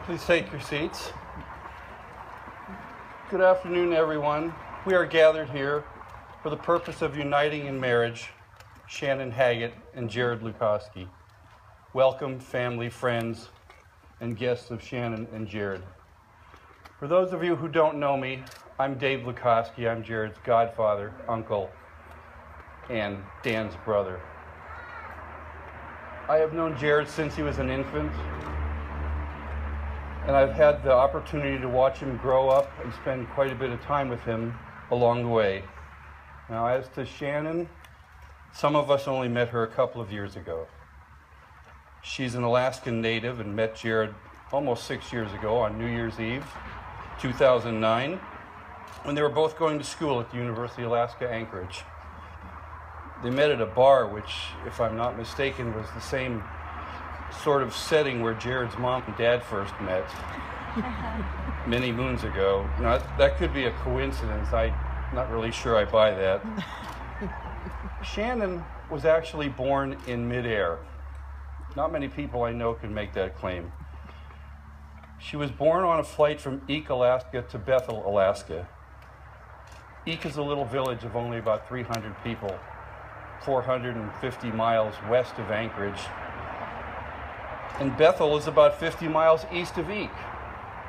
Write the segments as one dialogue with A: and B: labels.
A: Please take your seats. Good afternoon, everyone. We are gathered here for the purpose of uniting in marriage Shannon Haggett and Jared Lukowski. Welcome, family, friends, and guests of Shannon and Jared. For those of you who don't know me, I'm Dave Lukowski. I'm Jared's godfather, uncle, and Dan's brother. I have known Jared since he was an infant, and I've had the opportunity to watch him grow up and spend quite a bit of time with him along the way. Now, as to Shannon, some of us only met her a couple of years ago. She's an Alaskan native and met Jared almost 6 years ago on New Year's Eve, 2009, when they were both going to school at the University of Alaska, Anchorage. They met at a bar, which, if I'm not mistaken, was the same sort of setting where Jared's mom and dad first met many moons ago. Now, that could be a coincidence. I'm not really sure I buy that. Shannon was actually born in midair. Not many people I know can make that claim. She was born on a flight from Eek, Alaska to Bethel, Alaska. Eek is a little village of only about 300 people, 450 miles west of Anchorage. And Bethel is about 50 miles east of Eek,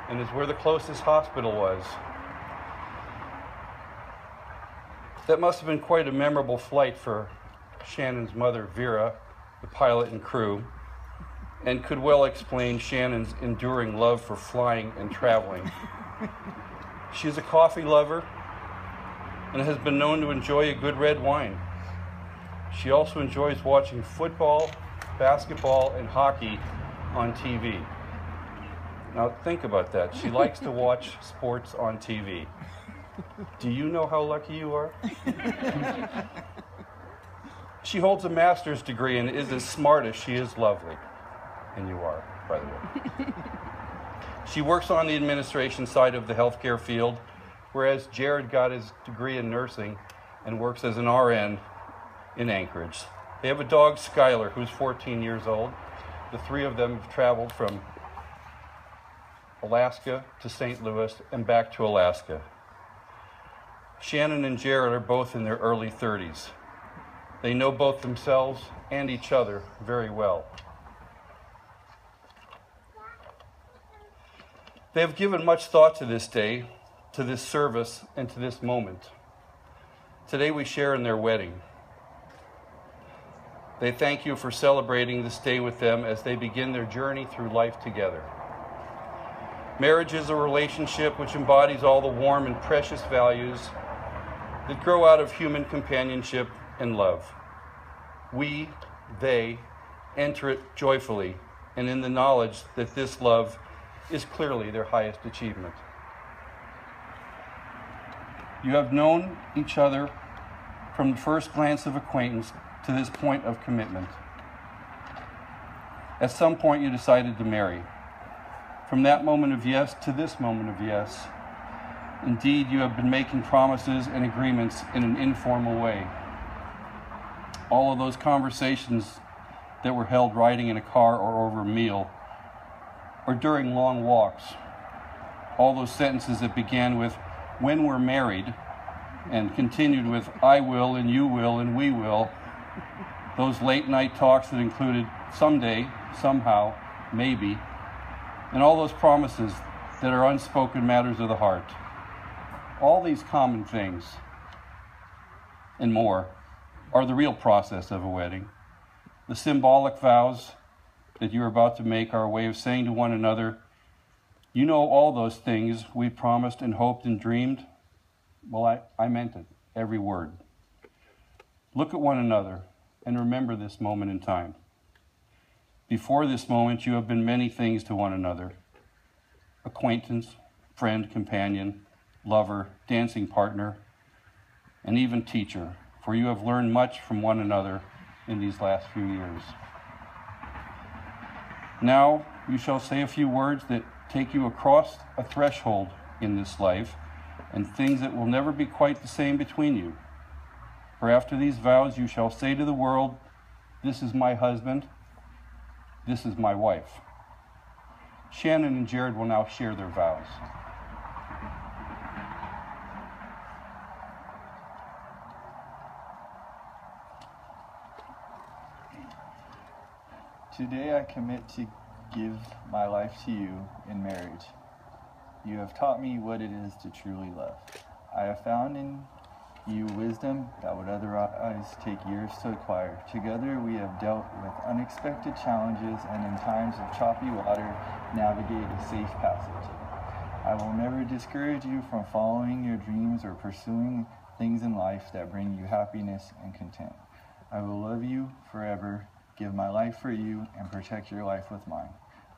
A: and is where the closest hospital was. That must have been quite a memorable flight for Shannon's mother, Vera, the pilot and crew, and could well explain Shannon's enduring love for flying and traveling. She's a coffee lover and has been known to enjoy a good red wine. She also enjoys watching football, basketball, and hockey on TV. Now think about that. She likes to watch sports on TV. Do you know how lucky you are? She holds a master's degree and is as smart as she is lovely. And you are, by the way. She works on the administration side of the healthcare field, whereas Jared got his degree in nursing and works as an RN in Anchorage. They have a dog, Skylar, who's 14 years old. The three of them have traveled from Alaska to St. Louis and back to Alaska. Shannon and Jared are both in their early 30s. They know both themselves and each other very well. They have given much thought to this day, to this service, and to this moment. Today we share in their wedding. They thank you for celebrating this day with them as they begin their journey through life together. Marriage is a relationship which embodies all the warm and precious values that grow out of human companionship and love. They enter it joyfully and in the knowledge that this love is clearly their highest achievement. You have known each other from the first glance of acquaintance to this point of commitment. At some point you decided to marry. From that moment of yes to this moment of yes, indeed you have been making promises and agreements in an informal way. All of those conversations that were held riding in a car or over a meal, or during long walks. All those sentences that began with, "when we're married," and continued with, "I will, and you will, and we will." Those late night talks that included someday, somehow, maybe, and all those promises that are unspoken matters of the heart. All these common things and more are the real process of a wedding. The symbolic vows that you're about to make are a way of saying to one another, "You know all those things we promised and hoped and dreamed? Well, I meant it, every word." Look at one another and remember this moment in time. Before this moment, you have been many things to one another: acquaintance, friend, companion, lover, dancing partner, and even teacher, for you have learned much from one another in these last few years. Now you shall say a few words that take you across a threshold in this life, and things that will never be quite the same between you. For after these vows you shall say to the world, this is my husband, this is my wife. Shannon and Gared will now share their vows.
B: Today I commit to give my life to you in marriage. You have taught me what it is to truly love. I have found in you wisdom that would otherwise take years to acquire. Together we have dealt with unexpected challenges and in times of choppy water navigate a safe passage. I will never discourage you from following your dreams or pursuing things in life that bring you happiness and content. I will love you forever, give my life for you, and protect your life with mine.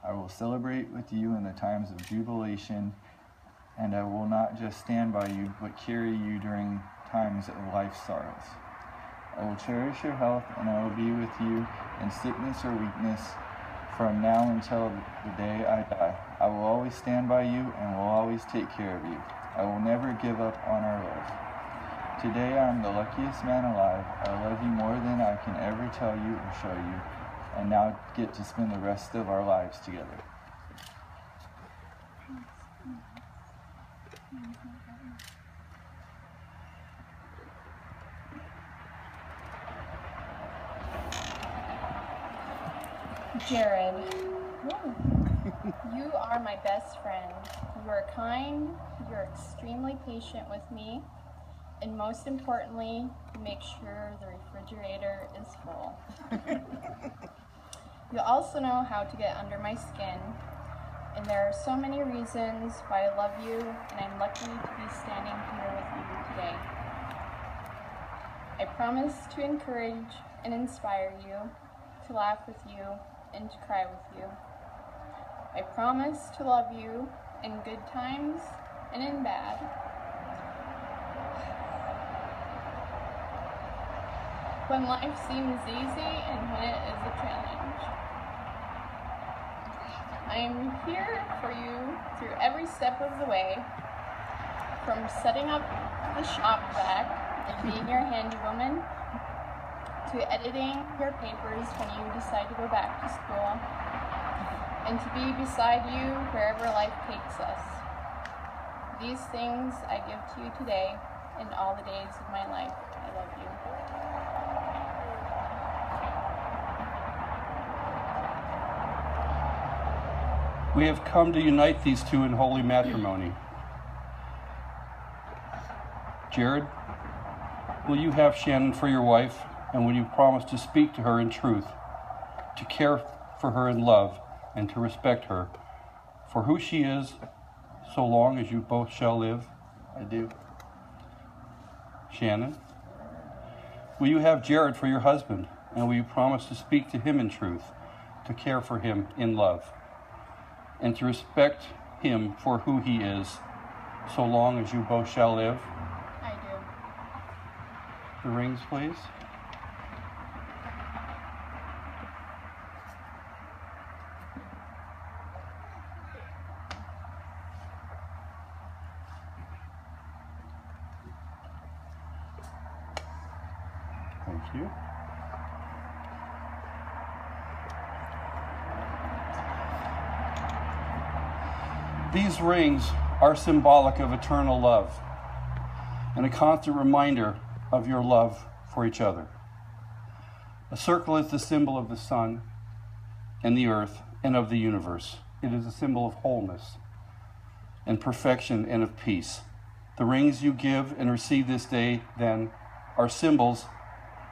B: I will celebrate with you in the times of jubilation, and I will not just stand by you, but carry you during times of life's sorrows. I will cherish your health, and I will be with you in sickness or weakness from now until the day I die. I will always stand by you and will always take care of you. I will never give up on our love. Today I am the luckiest man alive. I love you more than I can ever tell you or show you, and now get to spend the rest of our lives together.
C: Gared, you are my best friend. You are kind, you are extremely patient with me, and most importantly, you make sure the refrigerator is full. You also know how to get under my skin, and there are so many reasons why I love you, and I'm lucky to be standing here with you today. I promise to encourage and inspire you, to laugh with you, and to cry with you. I promise to love you in good times and in bad. When life seems easy and when it is a challenge. I am here for you through every step of the way, from setting up the shop vac and being your handy woman, to editing your papers when you decide to go back to school, and to be beside you wherever life takes us. These things I give to you today and all the days of my life. I love you.
A: We have come to unite these two in holy matrimony. Gared, will you have Shannon for your wife, and will you promise to speak to her in truth, to care for her in love, and to respect her for who she is, so long as you both shall live?
B: I do.
A: Shannon, will you have Gared for your husband, and will you promise to speak to him in truth, to care for him in love, and to respect him for who he is, so long as you both shall live?
C: I do.
A: The rings, please. Thank you. These rings are symbolic of eternal love and a constant reminder of your love for each other. A circle is the symbol of the sun and the earth and of the universe. It is a symbol of wholeness and perfection and of peace. The rings you give and receive this day, then, are symbols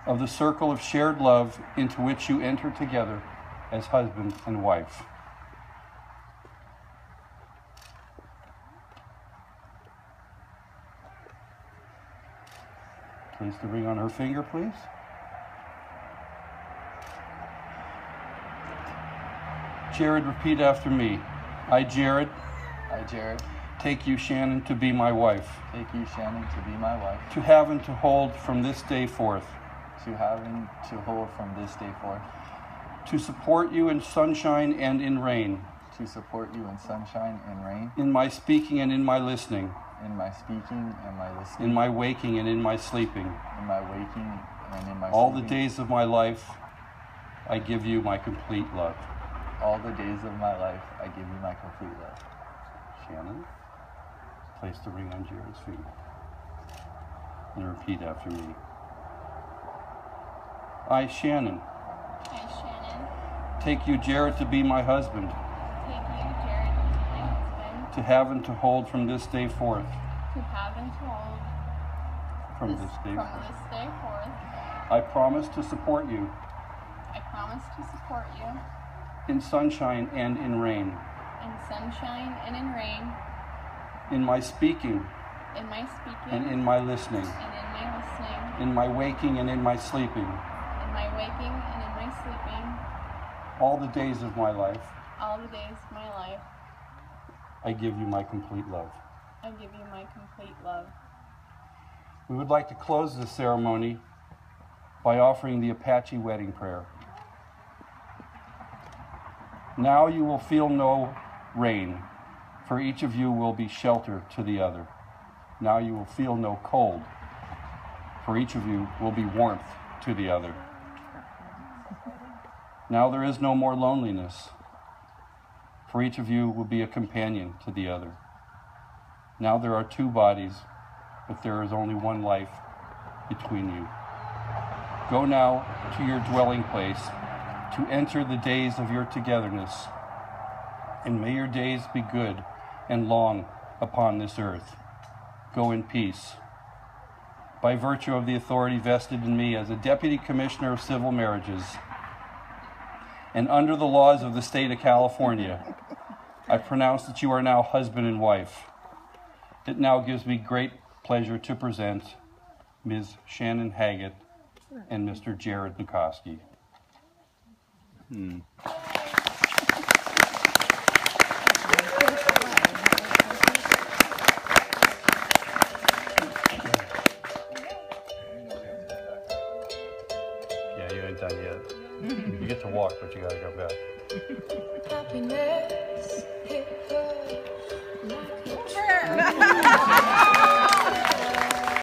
A: of the circle of shared love into which you enter together as husband and wife. Place the ring on her finger, please. Gared, repeat after me. I, Gared, take you, Shannon, to be my wife.
B: Take you, Shannon, to be my wife.
A: To have and to hold from this day forth.
B: To have and to hold from this day forth.
A: To support you in sunshine and in rain.
B: To support you in sunshine and rain.
A: In my speaking and in my listening.
B: in my speaking and my listening,
A: in my waking and in my sleeping.
B: in my waking and in my
A: All the
B: sleeping.
A: days of my life, I give you my complete love.
B: All the days of my life, I give you my complete love.
A: Shannon, place the ring on Jared's finger and repeat after me. I, Shannon,
C: I, Shannon,
A: take you, Jared, to be my husband,
C: take you, Jared, to be my husband,
A: to have and to hold from this day forth.
C: to have and to hold
A: From this day
C: from
A: forth.
C: this day forth.
A: I promise to support you
C: I promise to support you
A: in sunshine and in rain,
C: in sunshine and in rain,
A: in my speaking
C: in my speaking
A: and in my listening,
C: and in my listening,
A: in my waking and in my sleeping,
C: in my waking and in my sleeping,
A: all the days of my life,
C: all the days of my life.
A: I give you my complete love.
C: I give you my complete love.
A: We would like to close this ceremony by offering the Apache wedding prayer. Now you will feel no rain, for each of you will be shelter to the other. Now you will feel no cold, for each of you will be warmth to the other. Now there is no more loneliness, for each of you will be a companion to the other. Now there are two bodies, but there is only one life between you. Go now to your dwelling place to enter the days of your togetherness, and may your days be good and long upon this earth. Go in peace. By virtue of the authority vested in me as a Deputy Commissioner of Civil Marriages, and under the laws of the state of California, I pronounce that you are now husband and wife. It now gives me great pleasure to present Ms. Shannon Haggett and Mr. Jared Bukowski. Yeah, you ain't done yet. You get to walk, but you gotta come back.
D: Happiness hit her like a train.